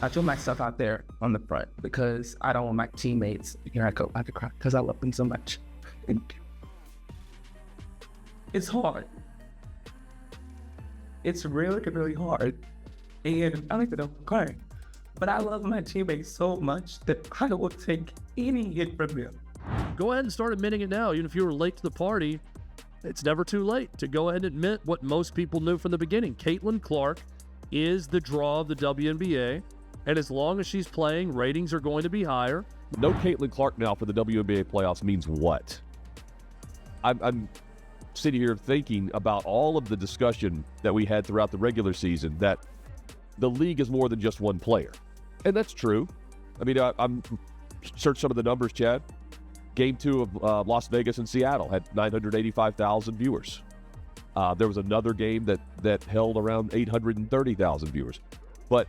I throw myself out there on the front because I don't want my teammates, here I go, I could cry because I love them so much. It's hard. It's really, really hard. And I like to know cry. But I love my teammates so much that I will take any hit from them. Go ahead and start admitting it now. Even if you were late to the party, it's never too late to go ahead and admit what most people knew from the beginning. Caitlin Clark is the draw of the WNBA. And as long as she's playing, ratings are going to be higher. No Caitlin Clark now for the WNBA playoffs means what? I'm sitting here thinking about all of the discussion that we had throughout the regular season that the league is more than just one player. And that's true. I mean, I'm search some of the numbers, Chad. Game 2 of Las Vegas and Seattle had 985,000 viewers. There was another game that held around 830,000 viewers. But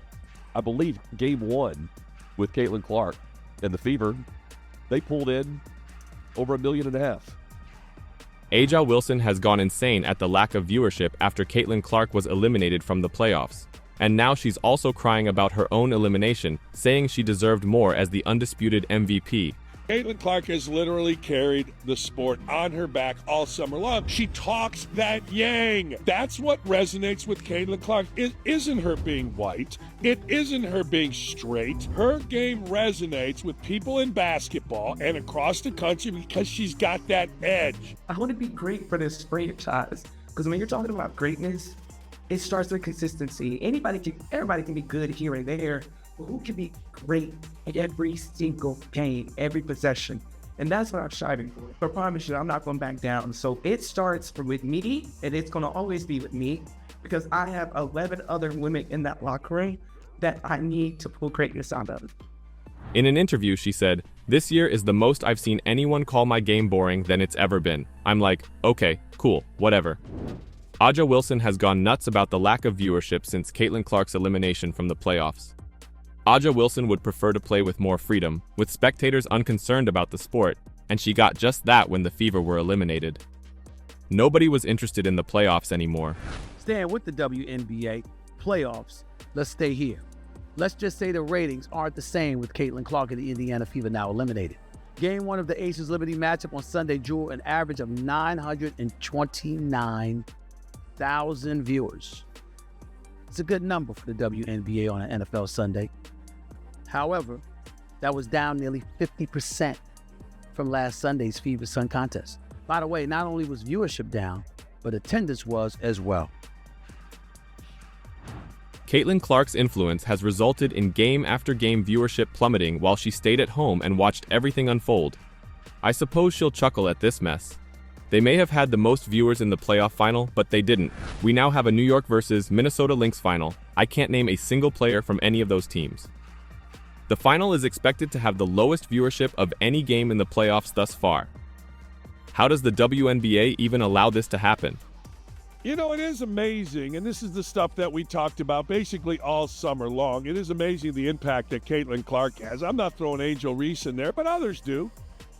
I believe Game 1 with Caitlin Clark and the Fever, they pulled in over 1.5 million. A'ja Wilson has gone insane at the lack of viewership after Caitlin Clark was eliminated from the playoffs. And now she's also crying about her own elimination, saying she deserved more as the undisputed MVP. Caitlin Clark has literally carried the sport on her back all summer long. She talks that yang. That's what resonates with Caitlin Clark. It isn't her being white. It isn't her being straight. Her game resonates with people in basketball and across the country because she's got that edge. I want to be great for this franchise because when you're talking about greatness, it starts with consistency. Everybody can be good here and there, but who can be great at every single game, every possession? And that's what I'm striving for. But I promise you, I'm not going back down. So it starts with me, and it's going to always be with me because I have 11 other women in that locker room that I need to pull greatness out of. In an interview, she said, "This year is the most I've seen anyone call my game boring than it's ever been. I'm like, okay, cool, whatever." A'ja Wilson has gone nuts about the lack of viewership since Caitlin Clark's elimination from the playoffs. A'ja Wilson would prefer to play with more freedom, with spectators unconcerned about the sport, and she got just that when the Fever were eliminated. Nobody was interested in the playoffs anymore. Staying with the WNBA playoffs, let's stay here. Let's just say the ratings aren't the same with Caitlin Clark and the Indiana Fever now eliminated. Game 1 of the Aces Liberty matchup on Sunday drew an average of 929,000 viewers. It's a good number for the WNBA on an NFL Sunday. However, that was down nearly 50% from last Sunday's Fever Sun contest. By the way, not only was viewership down, but attendance was as well. Caitlin Clark's influence has resulted in game after game viewership plummeting while she stayed at home and watched everything unfold. I suppose she'll chuckle at this mess. They may have had the most viewers in the playoff final, but they didn't. We now have a New York versus Minnesota Lynx final. I can't name a single player from any of those teams. The final is expected to have the lowest viewership of any game in the playoffs thus far. How does the WNBA even allow this to happen? You know, it is amazing, and this is the stuff that we talked about basically all summer long. It is amazing the impact that Caitlin Clark has. I'm not throwing Angel Reese in there, but others do,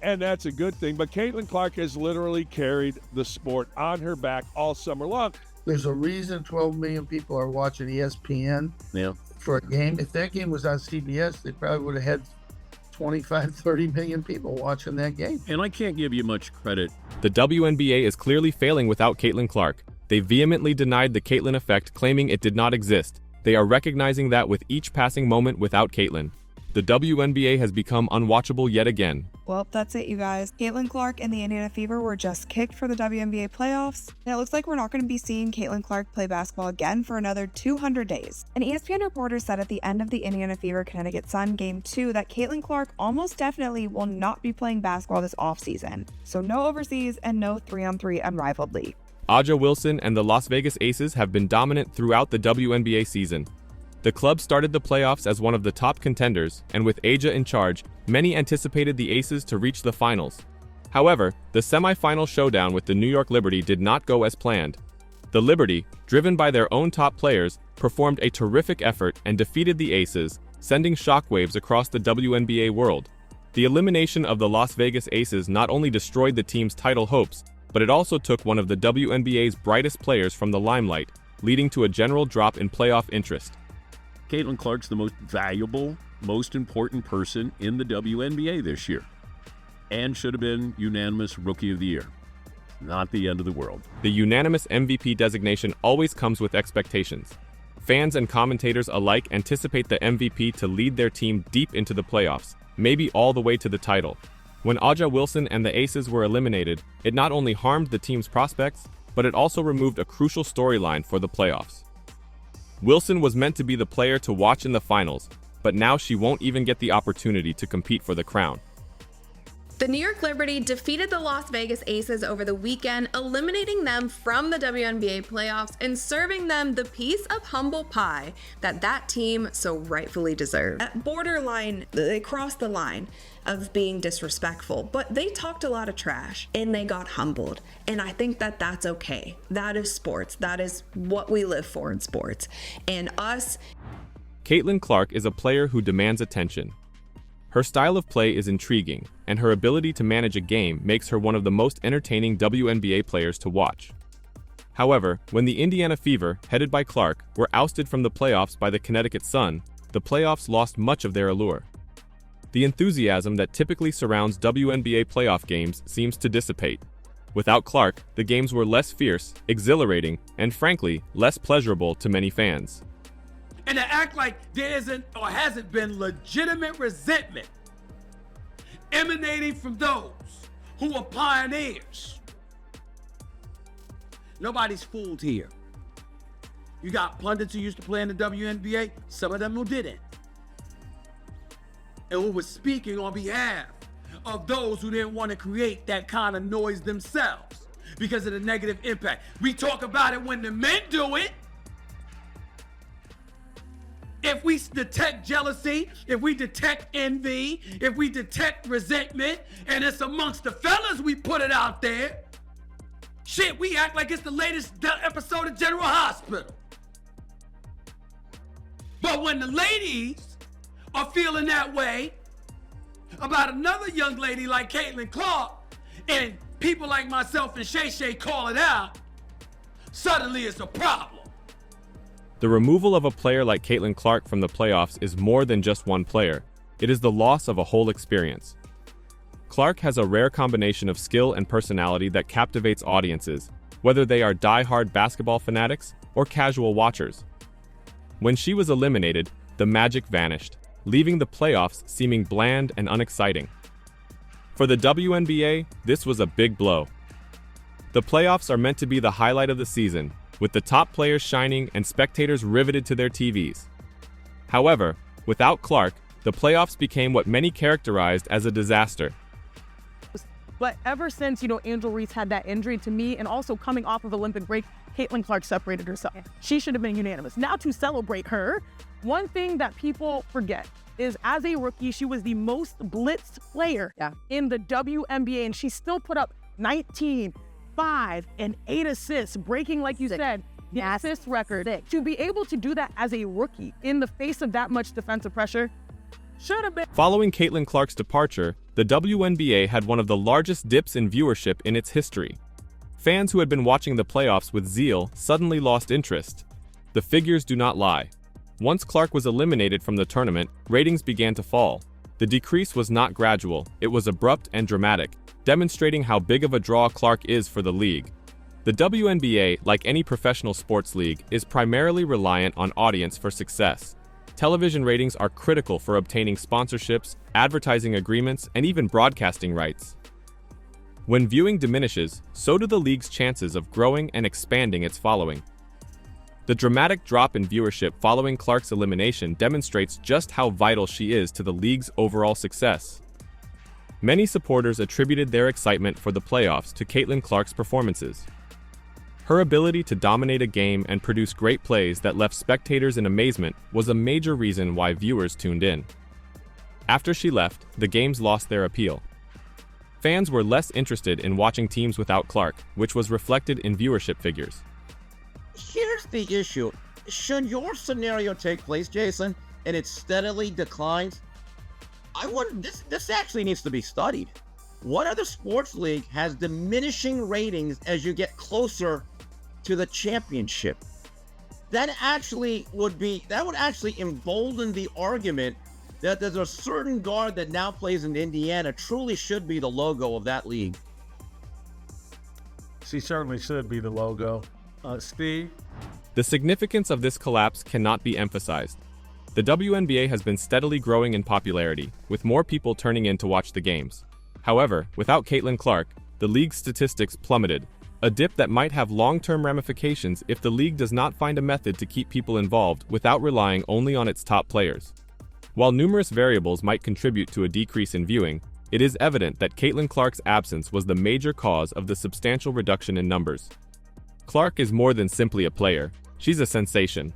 and that's a good thing. But Caitlin Clark has literally carried the sport on her back all summer long. There's a reason 12 million people are watching ESPN for a game. If that game was on CBS, they probably would have had 25, 30 million people watching that game. And I can't give you much credit. The WNBA is clearly failing without Caitlin Clark. They vehemently denied the Caitlin effect, claiming it did not exist. They are recognizing that with each passing moment without Caitlin. The WNBA has become unwatchable yet again. Well, that's it, you guys. Caitlin Clark and the Indiana Fever were just kicked for the WNBA playoffs, and it looks like we're not going to be seeing Caitlin Clark play basketball again for another 200 days. An ESPN reporter said at the end of the Indiana Fever-Connecticut Sun Game 2 that Caitlin Clark almost definitely will not be playing basketball this offseason. So no overseas and no 3-on-3 unrivaled league. A'ja Wilson and the Las Vegas Aces have been dominant throughout the WNBA season. The club started the playoffs as one of the top contenders, and with A'ja in charge, many anticipated the Aces to reach the finals. However, the semi-final showdown with the New York Liberty did not go as planned. The Liberty, driven by their own top players, performed a terrific effort and defeated the Aces, sending shockwaves across the WNBA world. The elimination of the Las Vegas Aces not only destroyed the team's title hopes, but it also took one of the WNBA's brightest players from the limelight, leading to a general drop in playoff interest. Caitlin Clark's the most valuable, most important person in the WNBA this year, and should have been unanimous Rookie of the Year. Not the end of the world. The unanimous MVP designation always comes with expectations. Fans and commentators alike anticipate the MVP to lead their team deep into the playoffs, maybe all the way to the title. When Aja Wilson and the Aces were eliminated, it not only harmed the team's prospects, but it also removed a crucial storyline for the playoffs. Wilson was meant to be the player to watch in the finals, but now she won't even get the opportunity to compete for the crown. The New York Liberty defeated the Las Vegas Aces over the weekend, eliminating them from the WNBA playoffs and serving them the piece of humble pie that team so rightfully deserved. At borderline, they crossed the line of being disrespectful, but they talked a lot of trash and they got humbled. And I think that that's okay. That is sports. That is what we live for in sports. And us. Caitlin Clark is a player who demands attention. Her style of play is intriguing, and her ability to manage a game makes her one of the most entertaining WNBA players to watch. However, when the Indiana Fever, headed by Clark, were ousted from the playoffs by the Connecticut Sun, the playoffs lost much of their allure. The enthusiasm that typically surrounds WNBA playoff games seems to dissipate. Without Clark, the games were less fierce, exhilarating, and frankly, less pleasurable to many fans. And to act like there isn't or hasn't been legitimate resentment emanating from those who are pioneers. Nobody's fooled here. You got pundits who used to play in the WNBA, some of them who didn't. And who was speaking on behalf of those who didn't want to create that kind of noise themselves because of the negative impact. We talk about it when the men do it. If we detect jealousy, if we detect envy, if we detect resentment, and it's amongst the fellas, we put it out there. Shit, we act like it's the latest episode of General Hospital. But when the ladies are feeling that way about another young lady like Caitlin Clark, and people like myself and Shay Shay call it out, suddenly it's a problem. The removal of a player like Caitlin Clark from the playoffs is more than just one player. It is the loss of a whole experience. Clark has a rare combination of skill and personality that captivates audiences, whether they are die-hard basketball fanatics or casual watchers. When she was eliminated, the magic vanished, leaving the playoffs seeming bland and unexciting. For the WNBA, this was a big blow. The playoffs are meant to be the highlight of the season, with the top players shining and spectators riveted to their TVs. However, without Clark, the playoffs became what many characterized as a disaster. But ever since, Angel Reese had that injury, to me, and also coming off of Olympic break, Caitlin Clark separated herself. She should have been unanimous. Now, to celebrate her, one thing that people forget is as a rookie, she was the most blitzed player in the WNBA, and she still put up 19, 5, and 8 assists, breaking, like you said, the assist record. To be able to do that as a rookie in the face of that much defensive pressure should have been. Following Caitlin Clark's departure, the WNBA had one of the largest dips in viewership in its history. Fans who had been watching the playoffs with zeal suddenly lost interest. The figures do not lie. Once Clark was eliminated from the tournament, ratings began to fall. The decrease was not gradual, it was abrupt and dramatic, demonstrating how big of a draw Clark is for the league. The WNBA, like any professional sports league, is primarily reliant on audience for success. Television ratings are critical for obtaining sponsorships, advertising agreements, and even broadcasting rights. When viewing diminishes, so do the league's chances of growing and expanding its following. The dramatic drop in viewership following Clark's elimination demonstrates just how vital she is to the league's overall success. Many supporters attributed their excitement for the playoffs to Caitlin Clark's performances. Her ability to dominate a game and produce great plays that left spectators in amazement was a major reason why viewers tuned in. After she left, the games lost their appeal. Fans were less interested in watching teams without Clark, which was reflected in viewership figures. Here's the issue. Should your scenario take place, Jason, and it steadily declines, this actually needs to be studied. What other sports league has diminishing ratings as you get closer to the championship? that would actually embolden the argument that there's a certain guard that now plays in Indiana truly should be the logo of that league. She certainly should be the logo. Steve? The significance of this collapse cannot be emphasized. The WNBA has been steadily growing in popularity, with more people turning in to watch the games. However, without Caitlin Clark, the league's statistics plummeted, a dip that might have long-term ramifications if the league does not find a method to keep people involved without relying only on its top players. While numerous variables might contribute to a decrease in viewing, it is evident that Caitlin Clark's absence was the major cause of the substantial reduction in numbers. Clark is more than simply a player, she's a sensation.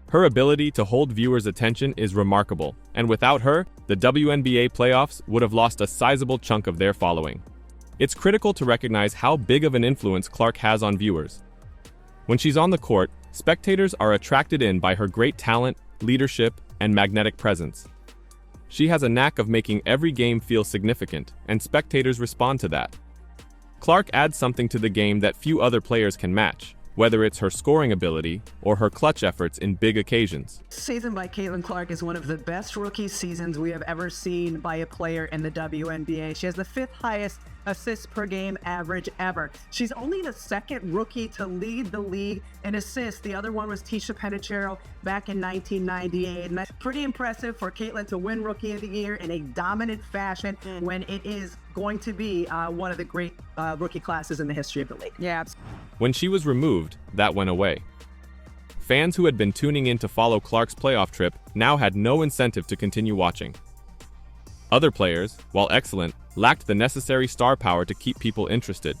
Her ability to hold viewers' attention is remarkable, and without her, the WNBA playoffs would have lost a sizable chunk of their following. It's critical to recognize how big of an influence Clark has on viewers. When she's on the court, spectators are attracted in by her great talent, leadership, and magnetic presence. She has a knack of making every game feel significant, and spectators respond to that. Clark adds something to the game that few other players can match, whether it's her scoring ability or her clutch efforts in big occasions. Season by Caitlin Clark is one of the best rookie seasons we have ever seen by a player in the WNBA. She has the 5th highest assists per game average ever. She's only the 2nd rookie to lead the league in assists. The other one was Tisha Penicheiro back in 1998. And that's pretty impressive for Caitlin to win Rookie of the Year in a dominant fashion when it is going to be one of the great rookie classes in the history of the league. Yeah. When she was removed, that went away. Fans who had been tuning in to follow Clark's playoff trip now had no incentive to continue watching. Other players, while excellent, lacked the necessary star power to keep people interested.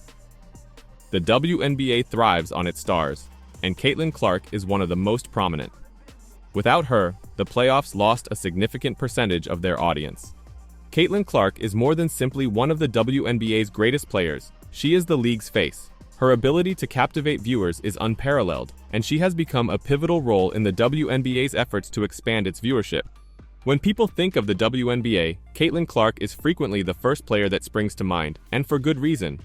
The WNBA thrives on its stars, and Caitlin Clark is one of the most prominent. Without her, the playoffs lost a significant percentage of their audience. Caitlin Clark is more than simply one of the WNBA's greatest players. She is the league's face. Her ability to captivate viewers is unparalleled, and she has become a pivotal role in the WNBA's efforts to expand its viewership. When people think of the WNBA, Caitlin Clark is frequently the first player that springs to mind, and for good reason.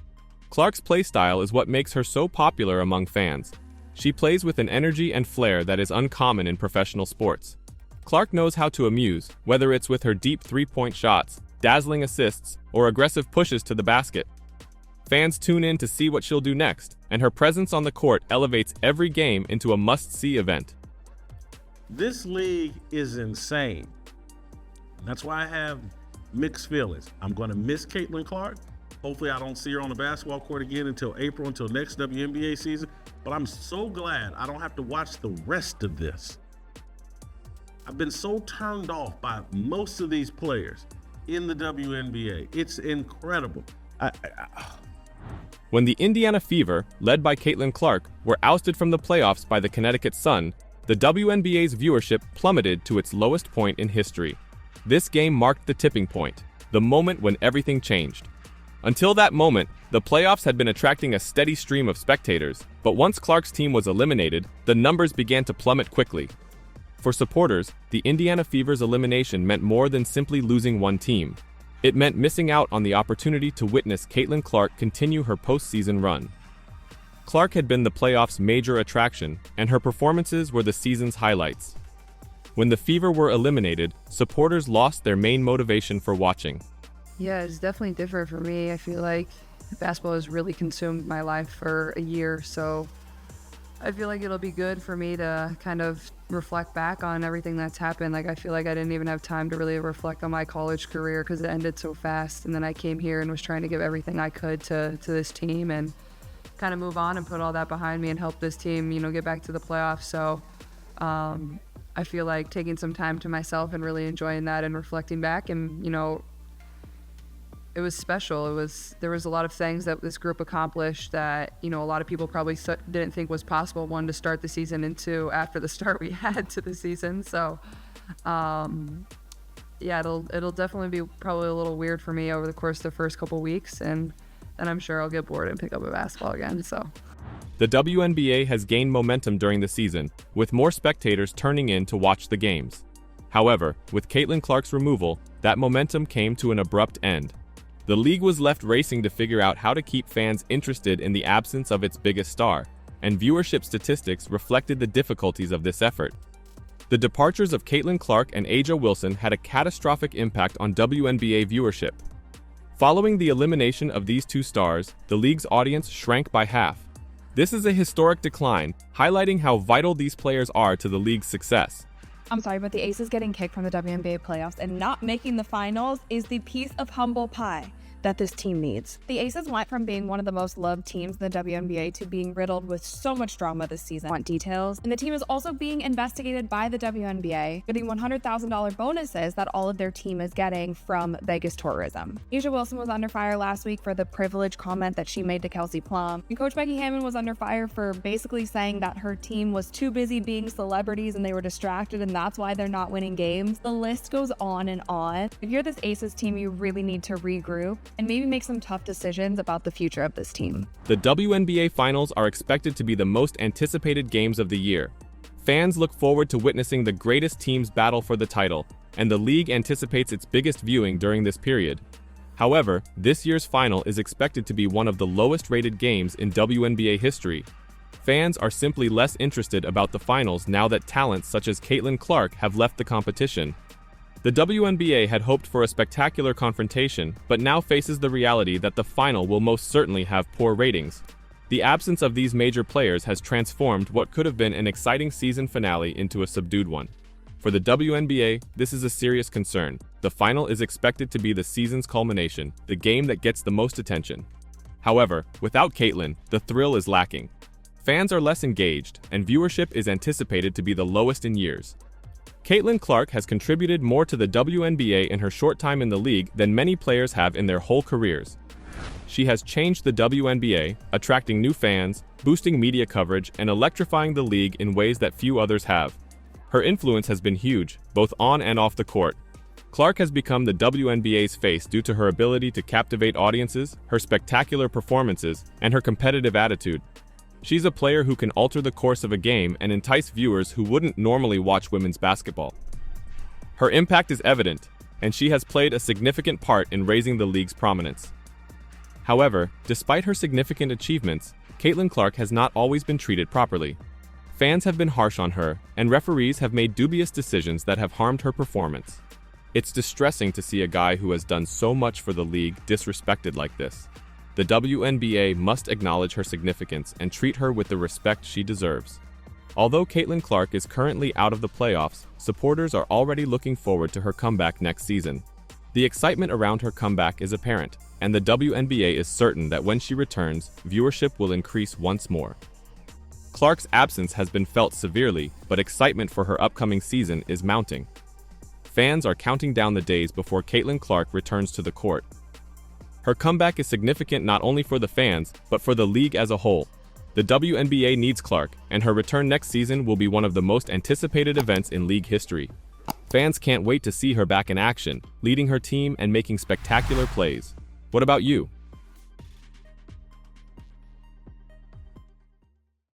Clark's playstyle is what makes her so popular among fans. She plays with an energy and flair that is uncommon in professional sports. Clark knows how to amuse, whether it's with her deep three-point shots, dazzling assists, or aggressive pushes to the basket. Fans tune in to see what she'll do next, and her presence on the court elevates every game into a must-see event. This league is insane. That's why I have mixed feelings. I'm going to miss Caitlin Clark. Hopefully I don't see her on the basketball court again until April, until next WNBA season. But I'm so glad I don't have to watch the rest of this. I've been so turned off by most of these players in the WNBA. It's incredible. When the Indiana Fever, led by Caitlin Clark, were ousted from the playoffs by the Connecticut Sun, the WNBA's viewership plummeted to its lowest point in history. This game marked the tipping point, the moment when everything changed. Until that moment, the playoffs had been attracting a steady stream of spectators, but once Clark's team was eliminated, the numbers began to plummet quickly. For supporters, the Indiana Fever's elimination meant more than simply losing one team. It meant missing out on the opportunity to witness Caitlin Clark continue her postseason run. Clark had been the playoffs' major attraction, and her performances were the season's highlights. When the Fever were eliminated, supporters lost their main motivation for watching. Yeah, it's definitely different for me. I feel like basketball has really consumed my life for a year, so I feel like it'll be good for me to kind of reflect back on everything that's happened. Like, I feel like I didn't even have time to really reflect on my college career because it ended so fast, and then I came here and was trying to give everything I could to this team and kind of move on and put all that behind me and help this team, get back to the playoffs. So I feel like taking some time to myself and really enjoying that and reflecting back, and it was special. There was a lot of things that this group accomplished that a lot of people probably didn't think was possible. One, to start the season, and two, after the start we had to the season. So yeah, it'll definitely be probably a little weird for me over the course of the first couple weeks, and then I'm sure I'll get bored and pick up a basketball again. So the WNBA has gained momentum during the season, with more spectators turning in to watch the games. However, with Caitlin Clark's removal, that momentum came to an abrupt end. The league was left racing to figure out how to keep fans interested in the absence of its biggest star. and viewership statistics reflected the difficulties of this effort. The departures of Caitlin Clark and Aja Wilson had a catastrophic impact on WNBA viewership. Following the elimination of these two stars, the league's audience shrank by half. This is a historic decline, highlighting how vital these players are to the league's success. I'm sorry, but the Aces getting kicked from the WNBA playoffs and not making the finals is the piece of humble pie that this team needs. The Aces went from being one of the most loved teams in the WNBA to being riddled with so much drama this season. Want details? And the team is also being investigated by the WNBA, getting $100,000 bonuses that all of their team is getting from Vegas tourism. Aja Wilson was under fire last week for the privilege comment that she made to Kelsey Plum. And Coach Becky Hammon was under fire for basically saying that her team was too busy being celebrities and they were distracted and that's why they're not winning games. The list goes on and on. If you're this Aces team, you really need to regroup and maybe make some tough decisions about the future of this team. The WNBA Finals are expected to be the most anticipated games of the year. Fans look forward to witnessing the greatest teams battle for the title, and the league anticipates its biggest viewing during this period. However, this year's final is expected to be one of the lowest-rated games in WNBA history. Fans are simply less interested about the finals now that talents such as Caitlin Clark have left the competition. The WNBA had hoped for a spectacular confrontation, but now faces the reality that the final will most certainly have poor ratings. The absence of these major players has transformed what could have been an exciting season finale into a subdued one. For the WNBA, this is a serious concern. The final is expected to be the season's culmination, the game that gets the most attention. However, without Caitlin, the thrill is lacking. Fans are less engaged, and viewership is anticipated to be the lowest in years. Caitlin Clark has contributed more to the WNBA in her short time in the league than many players have in their whole careers. She has changed the WNBA, attracting new fans, boosting media coverage, and electrifying the league in ways that few others have. Her influence has been huge, both on and off the court. Clark has become the WNBA's face due to her ability to captivate audiences, her spectacular performances, and her competitive attitude. She's a player who can alter the course of a game and entice viewers who wouldn't normally watch women's basketball. Her impact is evident, and she has played a significant part in raising the league's prominence. However, despite her significant achievements, Caitlin Clark has not always been treated properly. Fans have been harsh on her, and referees have made dubious decisions that have harmed her performance. It's distressing to see a guy who has done so much for the league disrespected like this. The WNBA must acknowledge her significance and treat her with the respect she deserves. Although Caitlin Clark is currently out of the playoffs, supporters are already looking forward to her comeback next season. The excitement around her comeback is apparent, and the WNBA is certain that when she returns, viewership will increase once more. Clark's absence has been felt severely, but excitement for her upcoming season is mounting. Fans are counting down the days before Caitlin Clark returns to the court. Her comeback is significant not only for the fans, but for the league as a whole. The WNBA needs Clark, and her return next season will be one of the most anticipated events in league history. Fans can't wait to see her back in action, leading her team and making spectacular plays. What about you?